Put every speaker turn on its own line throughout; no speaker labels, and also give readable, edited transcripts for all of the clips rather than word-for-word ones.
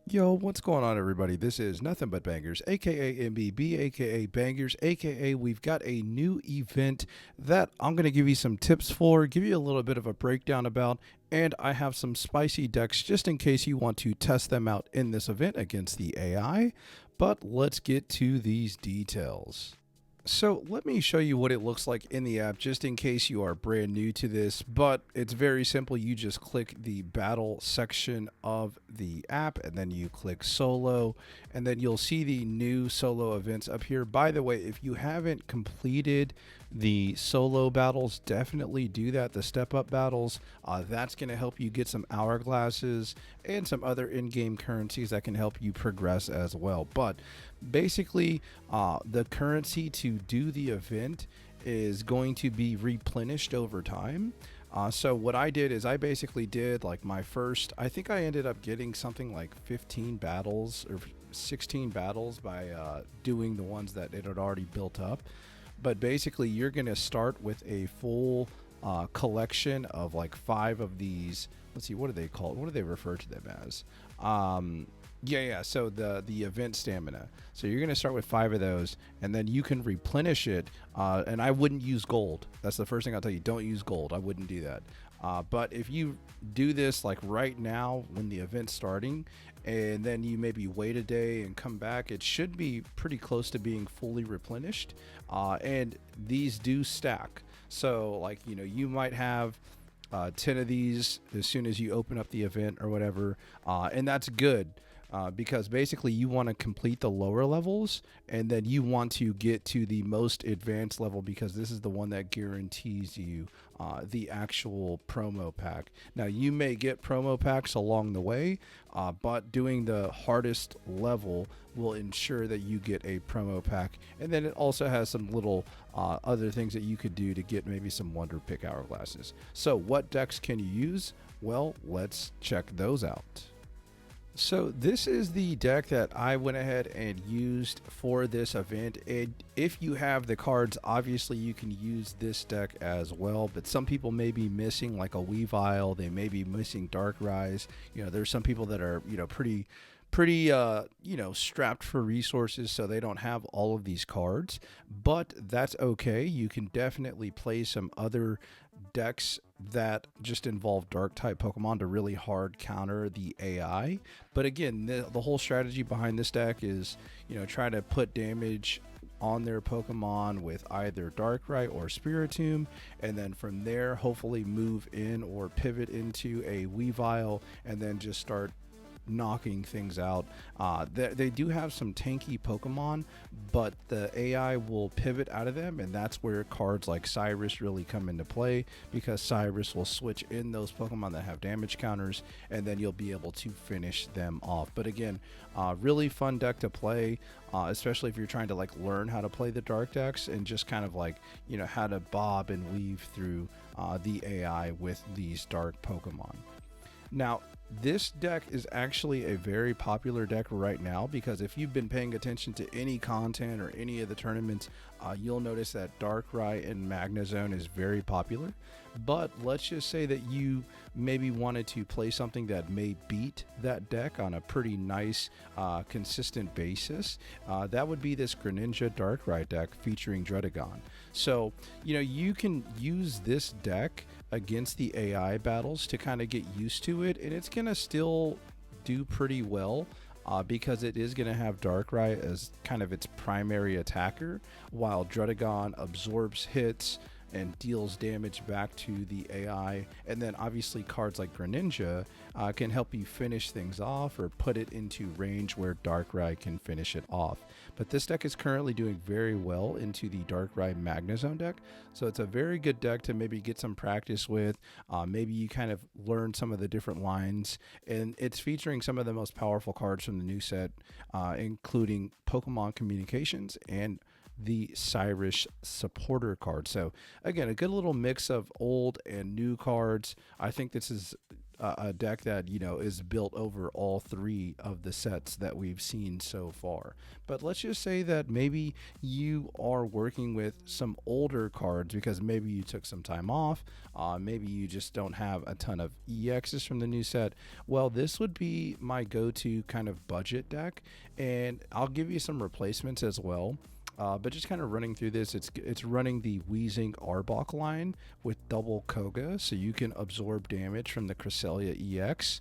Yo, what's going on, everybody? This is Nothing But Bangers, aka MBB, aka Bangers, aka we've got a new event that I'm going to give you some tips for, give you a little bit of a breakdown about, and I have some spicy decks just in case you want to test them out in this event against the AI. But let's get to these details. So let me show you what it looks like in the app just in case you are brand new to this, but it's very simple. You just click the battle section of the app and then you click solo and then you'll see the new solo events up here. By the way, if you haven't completed the solo battles, definitely do that. The step up battles, that's going to help you get some hourglasses and some other in-game currencies that can help you progress as well. But basically, the currency to do the event is going to be replenished over time. So what I did is I basically did like my first, I think I ended up getting something like 15 battles or 16 battles by doing the ones that it had already built up. But basically, you're going to start with a full collection of like 5 of these. Let's see, what do they call it? What do they refer to them as? Yeah. So the event stamina. So you're going to start with 5 of those, and then you can replenish it. And I wouldn't use gold. That's the first thing I'll tell you. Don't use gold. I wouldn't do that. But if you do this like right now when the event's starting, and then you maybe wait a day and come back, it should be pretty close to being fully replenished. And these do stack. So like, you might have 10 of these as soon as you open up the event or whatever. And that's good. Because basically you want to complete the lower levels and then you want to get to the most advanced level because this is the one that guarantees you the actual promo pack. Now you may get promo packs along the way, but doing the hardest level will ensure that you get a promo pack. And then it also has some little other things that you could do to get maybe some wonder pick hourglasses. So what decks can you use? Well, let's check those out. So this is the deck that I went ahead and used for this event. And if you have the cards, obviously you can use this deck as well. But some people may be missing like a Weavile. They may be missing Darkrise. There's some people that are, pretty strapped for resources, so they don't have all of these cards, but that's okay. You can definitely play some other decks that just involve dark type Pokemon to really hard counter the AI. But again, the whole strategy behind this deck is, try to put damage on their Pokemon with either Darkrai or Spiritomb, and then from there hopefully move in or pivot into a Weavile and then just start knocking things out. They do have some tanky Pokemon, but the AI will pivot out of them, and that's where cards like Cyrus really come into play, because Cyrus will switch in those Pokemon that have damage counters, and then you'll be able to finish them off. But again, really fun deck to play, especially if you're trying to like learn how to play the dark decks and just kind of like how to bob and weave through the AI with these dark Pokemon. Now, this deck is actually a very popular deck right now, because if you've been paying attention to any content or any of the tournaments, you'll notice that Darkrai and Magnezone is very popular. But let's just say that you maybe wanted to play something that may beat that deck on a pretty nice, consistent basis. That would be this Greninja Darkrai deck featuring Dredagon. So, you can use this deck against the AI battles to kind of get used to it, and it's gonna still do pretty well because it is going to have Darkrai as kind of its primary attacker, while Dredagon absorbs hits and deals damage back to the AI. And then obviously cards like Greninja can help you finish things off or put it into range where Darkrai can finish it off. But this deck is currently doing very well into the Darkrai Magnezone deck, so it's a very good deck to maybe get some practice with. Maybe you kind of learn some of the different lines, and it's featuring some of the most powerful cards from the new set, including Pokemon Communications and the Cyrus supporter card. So again, a good little mix of old and new cards. I think this is a deck that, you know, is built over all three of the sets that we've seen so far. But let's just say that maybe you are working with some older cards because maybe you took some time off, maybe you just don't have a ton of EXs from the new set. Well, this would be my go-to kind of budget deck, and I'll give you some replacements as well. But just kind of running through this, it's running the Wheezing Arbok line with double Koga, so you can absorb damage from the Cresselia EX.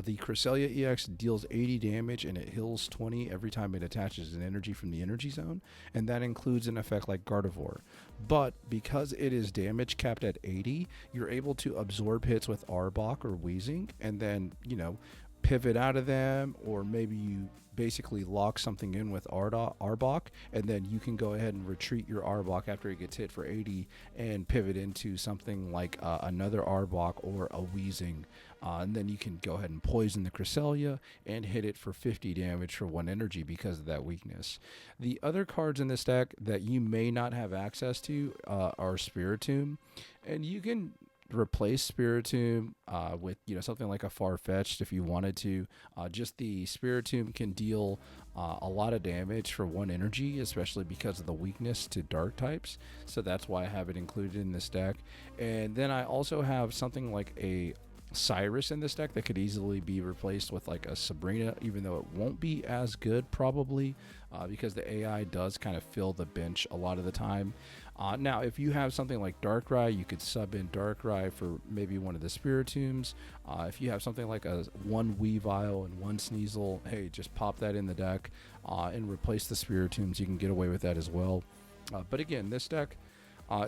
The Cresselia EX deals 80 damage and it heals 20 every time it attaches an energy from the energy zone, and that includes an effect like Gardevoir. But because it is damage capped at 80, you're able to absorb hits with Arbok or Wheezing, and then, you know, pivot out of them, or maybe you basically lock something in with Arbok, and then you can go ahead and retreat your Arbok after it gets hit for 80 and pivot into something like another Arbok or a Wheezing, and then you can go ahead and poison the Cresselia and hit it for 50 damage for 1 energy because of that weakness. The other cards in this deck that you may not have access to are Spiritomb, and you can replace Spiritomb with, you know, something like a Farfetch'd if you wanted to. Just the Spiritomb can deal a lot of damage for 1 energy, especially because of the weakness to dark types, so that's why I have it included in this deck. And then I also have something like a Cyrus in this deck that could easily be replaced with like a Sabrina, even though it won't be as good probably, because the AI does kind of fill the bench a lot of the time. Now, if you have something like Darkrai, you could sub in Darkrai for maybe one of the Spiritombs. If you have something like a 1 Weavile and 1 Sneasel, hey, just pop that in the deck and replace the Spiritombs. You can get away with that as well. But again, this deck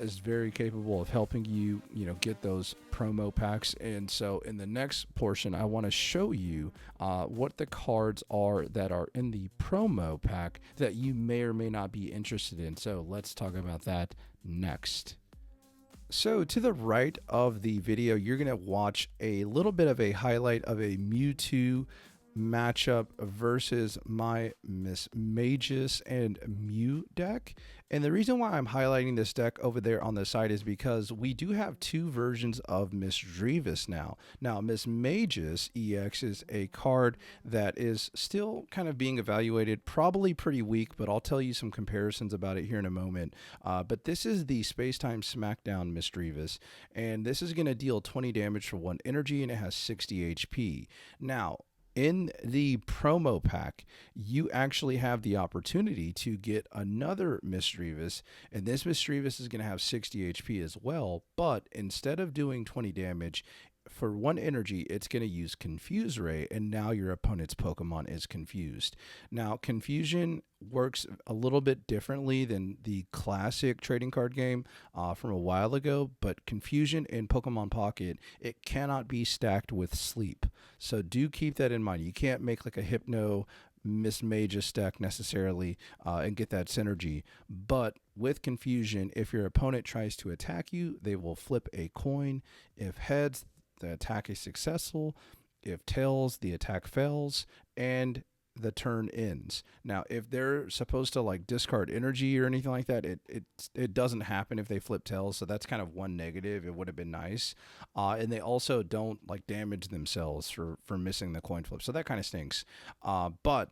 is very capable of helping you, you know, get those promo packs. And so in the next portion, I want to show you what the cards are that are in the promo pack that you may or may not be interested in. So let's talk about that next. So to the right of the video, you're going to watch a little bit of a highlight of a Mewtwo matchup versus my Mismagius and Mew deck. And the reason why I'm highlighting this deck over there on the side is because we do have 2 versions of Misdreavus now. Now, Mismagius EX is a card that is still kind of being evaluated, probably pretty weak, but I'll tell you some comparisons about it here in a moment. But this is the Spacetime Smackdown Misdreavus, and this is going to deal 20 damage for 1 energy, and it has 60 HP. Now, in the promo pack, you actually have the opportunity to get another Misdreavus, and this Misdreavus is going to have 60 HP as well, but instead of doing 20 damage, for 1 energy, it's going to use Confuse Ray, and now your opponent's Pokemon is confused. Now, Confusion works a little bit differently than the classic trading card game from a while ago, but Confusion in Pokemon Pocket, it cannot be stacked with Sleep. So do keep that in mind. You can't make like a Hypno Mismagius deck necessarily and get that synergy, but with Confusion, if your opponent tries to attack you, they will flip a coin. If heads, the attack is successful. If tails, the attack fails and the turn ends. Now, if they're supposed to like discard energy or anything like that, it doesn't happen if they flip tails. So that's kind of one negative. It would have been nice. And they also don't like damage themselves for missing the coin flip. So that kind of stinks. But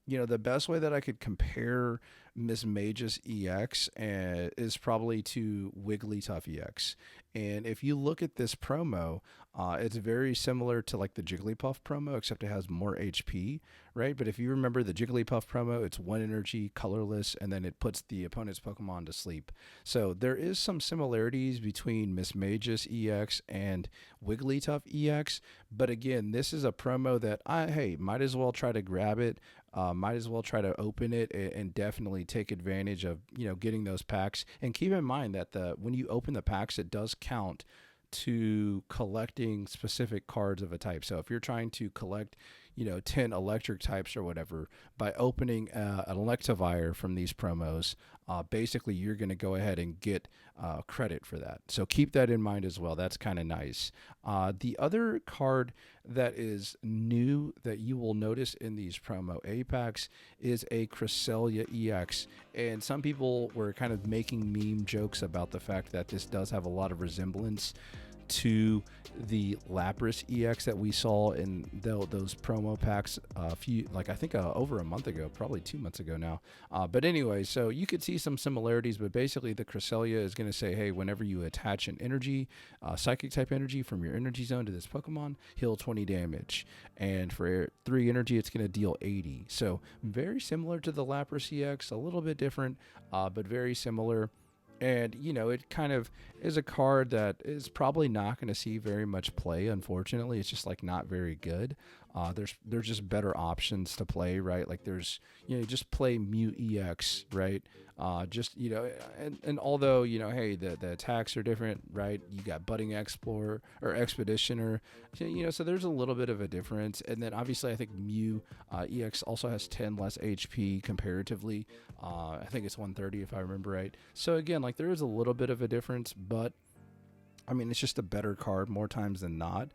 you know, the best way that I could compare Mismagius EX is probably to Wigglytuff EX. And if you look at this promo, it's very similar to like the Jigglypuff promo, except it has more HP, right? But if you remember the Jigglypuff promo, it's 1 energy, colorless, and then it puts the opponent's Pokemon to sleep. So there is some similarities between Mismagius EX and Wigglytuff EX. But again, this is a promo that hey, might as well try to grab it. Might as well try to open it and definitely take advantage of, you know, getting those packs. And keep in mind that when you open the packs, it does count to collecting specific cards of a type. So if you're trying to collect, you know, 10 electric types or whatever, by opening an Electivire from these promos, basically you're going to go ahead and get credit for that. So keep that in mind as well. That's kind of nice. The other card that is new that you will notice in these promo A packs is a Cresselia EX. And some people were kind of making meme jokes about the fact that this does have a lot of resemblance to the Lapras EX that we saw in those promo packs I think over a month ago, probably 2 months ago now. But anyway, so you could see some similarities, but basically the Cresselia is going to say, hey, whenever you attach an energy, psychic type energy from your energy zone to this Pokemon, heal 20 damage. And for 3 energy, it's going to deal 80. So very similar to the Lapras EX, a little bit different, but very similar. And, you know, it kind of is a card that is probably not going to see very much play, unfortunately. It's just, like, not very good. There's just better options to play, right? Like, there's, you know, just play Mew EX, right? Just, you know, and although, you know, hey, the attacks are different, right? You got Budding Explorer or Expeditioner, you know, so there's a little bit of a difference. And then, obviously, I think Mew EX also has 10 less HP comparatively. I think it's 130 if I remember right. So again, like, there is a little bit of a difference, but I mean, it's just a better card more times than not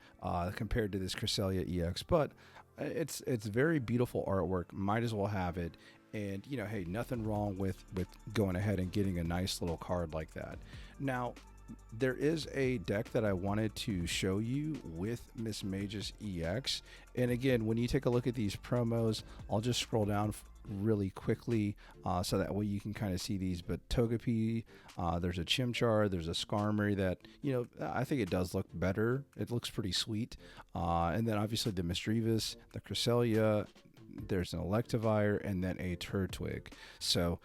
compared to this Cresselia EX. But it's very beautiful artwork. Might as well have it. And, you know, hey, nothing wrong with going ahead and getting a nice little card like that. Now, there is a deck that I wanted to show you with Mismagius EX. And again, when you take a look at these promos, I'll just scroll down really quickly so that way you can kind of see these. But Togepi, there's a Chimchar, there's a Skarmory that, you know, I think it does look better. It looks pretty sweet. And then obviously the Misdreavus, the Cresselia, there's an Electivire, and then a Turtwig. So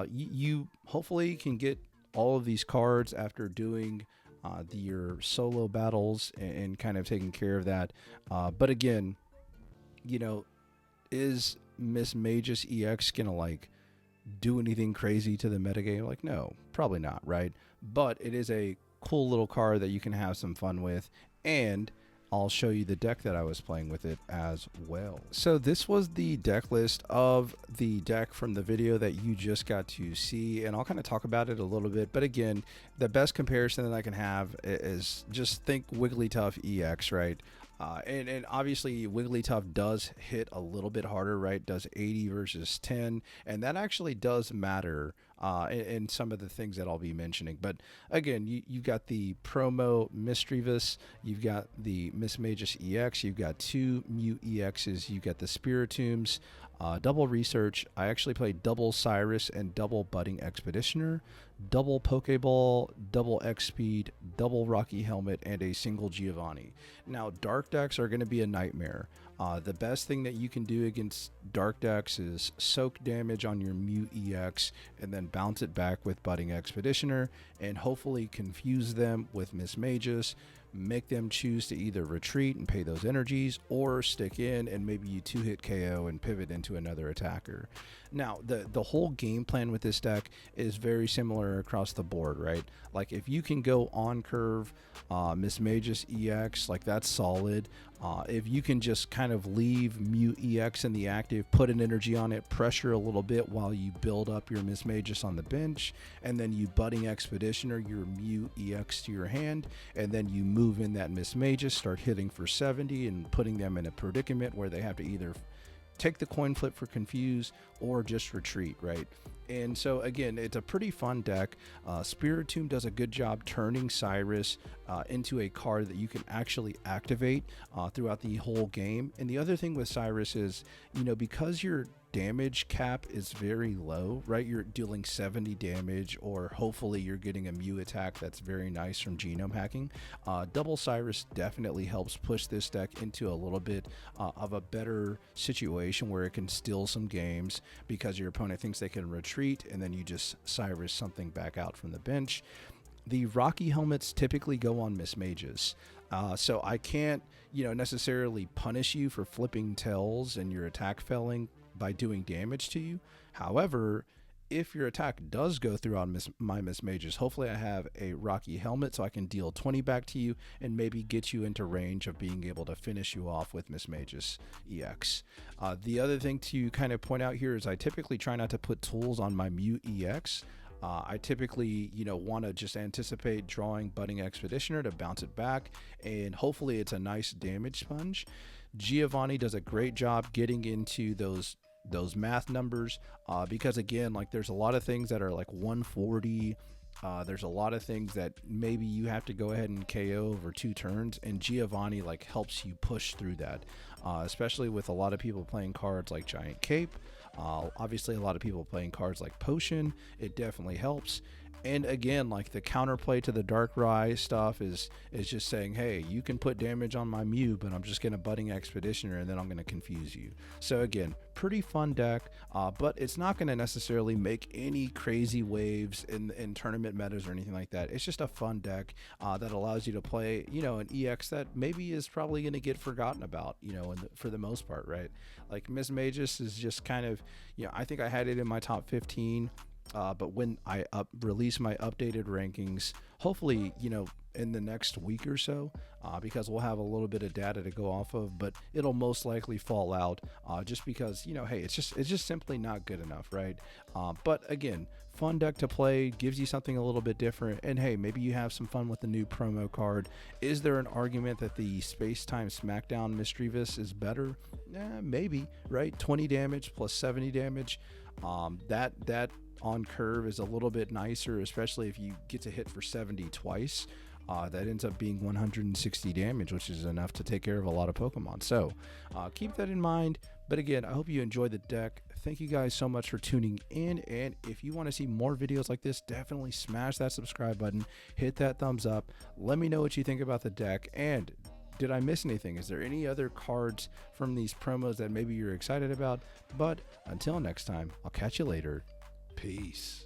you hopefully can get all of these cards after doing your solo battles and kind of taking care of that. But again, you know, is Mismagius EX gonna like do anything crazy to the metagame? Like, no, probably not, right? But it is a cool little card that you can have some fun with, and I'll show you the deck that I was playing with it as well. So this was the deck list of the deck from the video that you just got to see, and I'll kind of talk about it a little bit. But again, the best comparison that I can have is just think Wigglytuff EX, right? And obviously Wigglytuff does hit a little bit harder, right? Does 80 versus 10, and that actually does matter in some of the things that I'll be mentioning. But again, you've got the promo Misdreavus, you've got the Mismagius EX, you've got 2 Mew EXs, you've got the Spiritombs, double Research. I actually played double Cyrus and double Budding Expeditioner, double Pokeball, double X-Speed, double Rocky Helmet, and a single Giovanni. Now, dark decks are going to be a nightmare. The best thing that you can do against dark decks is soak damage on your Mew EX and then bounce it back with Budding Expeditioner and hopefully confuse them with Mismagius, make them choose to either retreat and pay those energies or stick in, and maybe you 2-hit KO and pivot into another attacker. Now, the whole game plan with this deck is very similar across the board, right? Like, if you can go on curve Mismagius EX, like, that's solid. If you can just kind of leave Mew EX in the active, put an energy on it, pressure a little bit while you build up your Mismagius on the bench, and then you Budding Expeditioner your Mew EX to your hand, and then you move in that Mismagius, start hitting for 70 and putting them in a predicament where they have to either take the coin flip for confuse or just retreat, right? And so again, it's a pretty fun deck. Spiritomb does a good job turning Cyrus into a card that you can actually activate throughout the whole game. And the other thing with Cyrus is, you know, because your damage cap is very low, right? You're dealing 70 damage, or hopefully you're getting a Mew attack that's very nice from genome hacking. Double Cyrus definitely helps push this deck into a little bit of a better situation where it can steal some games because your opponent thinks they can retreat, and then you just Cyrus something back out from the bench. The Rocky Helmets typically go on Mismagius. So I can't, you know, necessarily punish you for flipping tails and your attack failing by doing damage to you. However, if your attack does go through on my Mismagius, hopefully I have a Rocky Helmet so I can deal 20 back to you and maybe get you into range of being able to finish you off with Mismagius EX. The other thing to kind of point out here is I typically try not to put tools on my Mew EX. I typically, you know, want to just anticipate drawing Budding Expeditioner to bounce it back, and hopefully it's a nice damage sponge. Giovanni does a great job getting into those math numbers because again, like, there's a lot of things that are like 140 There's a lot of things that maybe you have to go ahead and KO over 2 turns, and Giovanni like helps you push through that, especially with a lot of people playing cards like Giant Cape. Obviously, a lot of people playing cards like Potion. It definitely helps. And again, like the counterplay to the Darkrai stuff is just saying, hey, you can put damage on my Mew, but I'm just going to Budding Expeditioner and then I'm going to confuse you. So again, pretty fun deck, but it's not going to necessarily make any crazy waves in tournament metas or anything like that. It's just a fun deck that allows you to play, you know, an EX that maybe is probably going to get forgotten about, you know, for the most part, right? Like Mismagius is just kind of, you know, I think I had it in my top 15. But when I release my updated rankings, hopefully, you know, in the next week or so, because we'll have a little bit of data to go off of, but it'll most likely fall out just because, you know, hey, it's just simply not good enough, right? But again, fun deck to play, gives you something a little bit different, and hey, maybe you have some fun with the new promo card. Is there an argument that the Space Time Smackdown Mischievous better? Maybe, right? 20 damage plus 70 damage. That on curve is a little bit nicer, especially if you get to hit for 70 twice. That ends up being 160 damage, which is enough to take care of a lot of Pokemon. So keep that in mind. But again, I hope you enjoyed the deck. Thank you guys so much for tuning in. And if you want to see more videos like this, definitely smash that subscribe button, hit that thumbs up. Let me know what you think about the deck. And did I miss anything? Is there any other cards from these promos that maybe you're excited about? But until next time, I'll catch you later. Peace.